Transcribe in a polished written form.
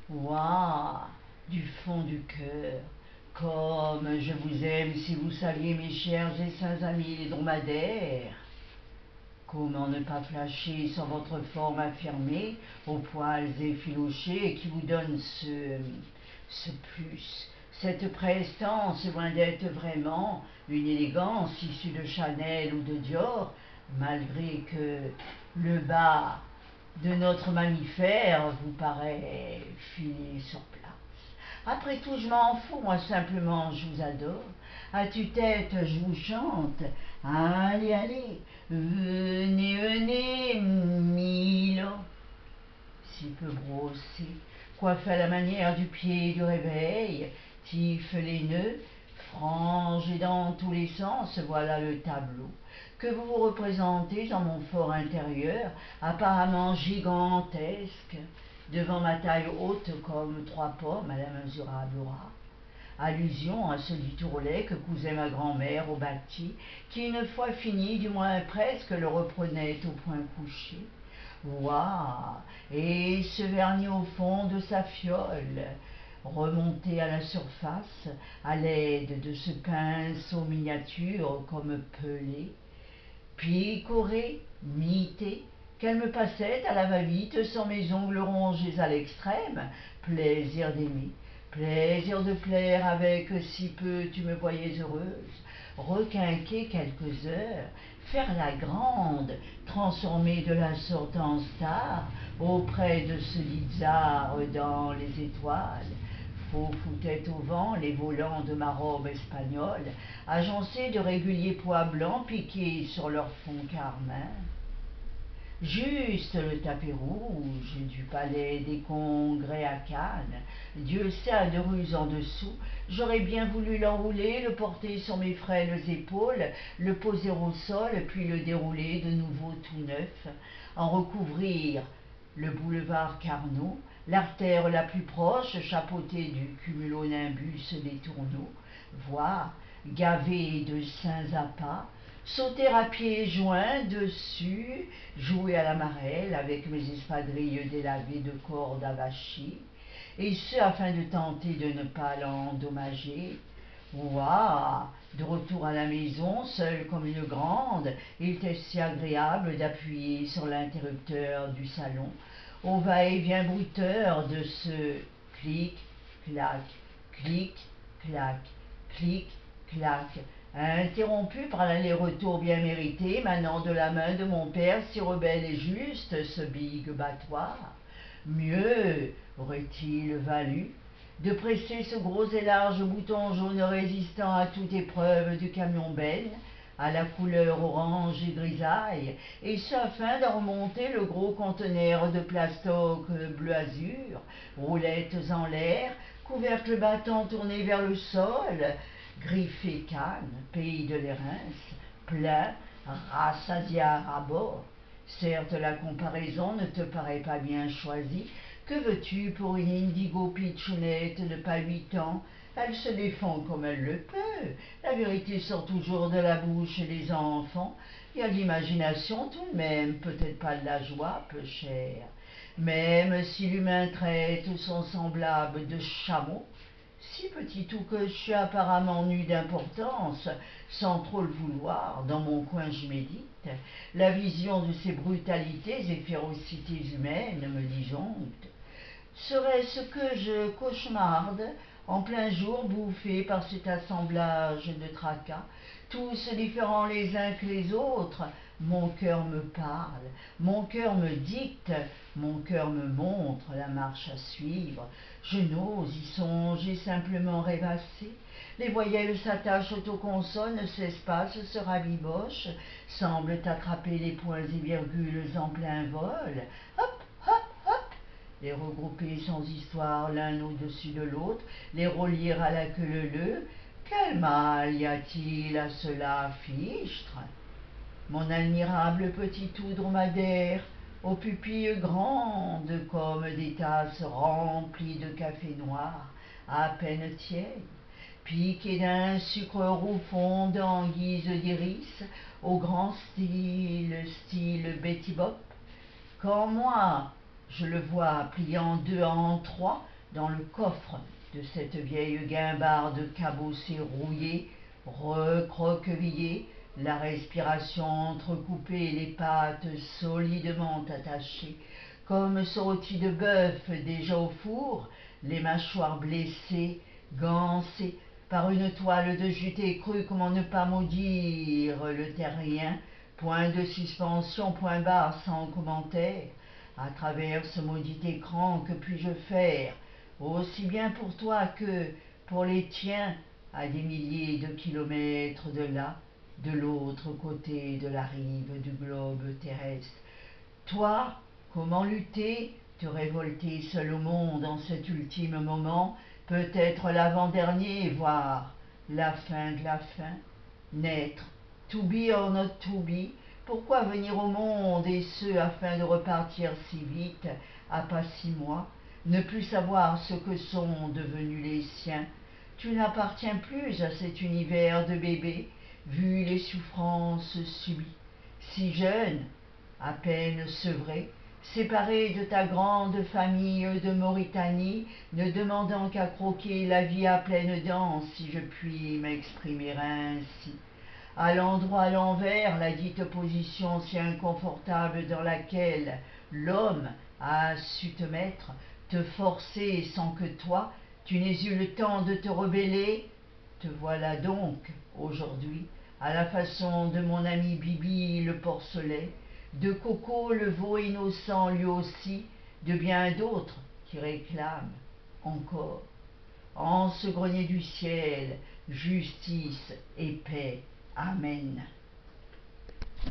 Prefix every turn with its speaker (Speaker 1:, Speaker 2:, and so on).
Speaker 1: Ouah, du fond du cœur, comme je vous aime si vous saviez, mes chers et saints amis les dromadaires. Comment ne pas flasher sur votre forme affirmée, aux poils effilochés, qui vous donne ce plus, cette prestance, loin d'être vraiment une élégance issue de Chanel ou de Dior, malgré que le bas de notre mammifère vous paraît filé sur place. Après tout, je m'en fous, moi simplement je vous adore. À tue-tête, je vous chante. Allez, allez, venez, venez, Milo. Si peu brossé, coiffé à la manière du pied du réveil, tiffe les nœuds, frangé dans tous les sens, voilà le tableau que vous vous représentez dans mon fort intérieur, apparemment gigantesque, devant ma taille haute comme 3 pommes à la mesurable rat. Allusion à ce lit tourlet que cousait ma grand-mère au bâti, qui une fois fini, du moins presque, le reprenait au point couché. Ouah! Et ce vernis au fond de sa fiole, remonté à la surface à l'aide de ce pinceau miniature comme pelé, picoré, mité, qu'elle me passait à la va-vite sans mes ongles rongés à l'extrême, plaisir d'aimer, plaisir de plaire avec si peu tu me voyais heureuse, requinquer quelques heures, faire la grande, transformer de la sorte en star, auprès de ce lit tsar dans les étoiles, faux foutait au vent les volants de ma robe espagnole, agencés de réguliers pois blancs piqués sur leur fond carmin. Juste le tapis rouge du palais des congrès à Cannes, Dieu sait à de ruses en dessous, j'aurais bien voulu l'enrouler, le porter sur mes frêles épaules, le poser au sol, puis le dérouler de nouveau tout neuf, en recouvrir le boulevard Carnot, l'artère la plus proche, chapeautée du cumulonimbus des tourneaux, voire gavé de saints appâts, sauter à pieds joints dessus, jouer à la marelle avec mes espadrilles délavées de cordes avachées, et ce afin de tenter de ne pas l'endommager. Ouah! De retour à la maison, seule comme une grande, il était si agréable d'appuyer sur l'interrupteur du salon, au va-et-vient bruiteur de ce clic-clac, clic-clac, clic-clac, interrompu par l'aller-retour bien mérité émanant de la main de mon père si rebelle et juste, ce big battoir. Mieux aurait-il valu de presser ce gros et large bouton jaune résistant à toute épreuve du camion benne, à la couleur orange et grisaille, et ce afin d'en remonter le gros conteneur de plastoc bleu azur, roulettes en l'air, couvercle battant tourné vers le sol, griffé Cannes, pays de l'Érins, plein, rassasiard à bord. Certes, la comparaison ne te paraît pas bien choisie. Que veux-tu pour une indigo pitchounette de pas 8 ans? Elle se défend comme elle le peut. La vérité sort toujours de la bouche des enfants. Il y a de l'imagination tout de même, peut-être pas de la joie, peu cher. Même si l'humain traite son semblable de chameau, si petit tout que je suis apparemment nu d'importance, sans trop le vouloir, dans mon coin je médite, la vision de ces brutalités et férocités humaines me disjoncte. Serait-ce que je cauchemarde en plein jour, bouffé par cet assemblage de tracas, tous différents les uns que les autres? Mon cœur me parle, mon cœur me dicte, mon cœur me montre la marche à suivre. Je n'ose y songer, simplement rêvasser. Les voyelles s'attachent aux consonnes, s'espacent, se rabibochent, semblent attraper les points et virgules en plein vol. Hop, hop, hop, les regrouper sans histoire l'un au-dessus de l'autre, les relier à la queue leu-leu. Quel mal y a-t-il à cela, fichtre? Mon admirable petit tout dromadaire, aux pupilles grandes comme des tasses remplies de café noir, à peine tiède, piqué d'un sucre roux fondant en guise d'iris, au grand style Betty Bop. Quand moi, je le vois plié en deux en trois, dans le coffre de cette vieille guimbarde cabossée rouillée, recroquevillée, la respiration entrecoupée, les pattes solidement attachées, comme ce rôti de bœuf déjà au four, les mâchoires blessées, gancées, par une toile de jute crue, comment ne pas maudire le terrien, point de suspension, point barre sans commentaire. À travers ce maudit écran, que puis-je faire, aussi bien pour toi que pour les tiens, à des milliers de kilomètres de là, de l'autre côté de la rive du globe terrestre. Toi, comment lutter, te révolter seul au monde en cet ultime moment, peut-être l'avant-dernier, voire la fin de la fin. Naître, to be or not to be, pourquoi venir au monde, et ce, afin de repartir si vite, à pas 6 mois, ne plus savoir ce que sont devenus les siens. Tu n'appartiens plus à cet univers de bébé, vu les souffrances subies. Si jeune, à peine sevré, séparé de ta grande famille de Mauritanie, ne demandant qu'à croquer la vie à pleines dents, si je puis m'exprimer ainsi. À l'endroit à l'envers, la dite position si inconfortable dans laquelle l'homme a su te mettre, te forcer sans que toi, tu n'aies eu le temps de te rebeller, te voilà donc, aujourd'hui, à la façon de mon ami Bibi le porcelet, de Coco le veau innocent lui aussi, de bien d'autres qui réclament encore, en ce grenier du ciel, justice et paix. Amen.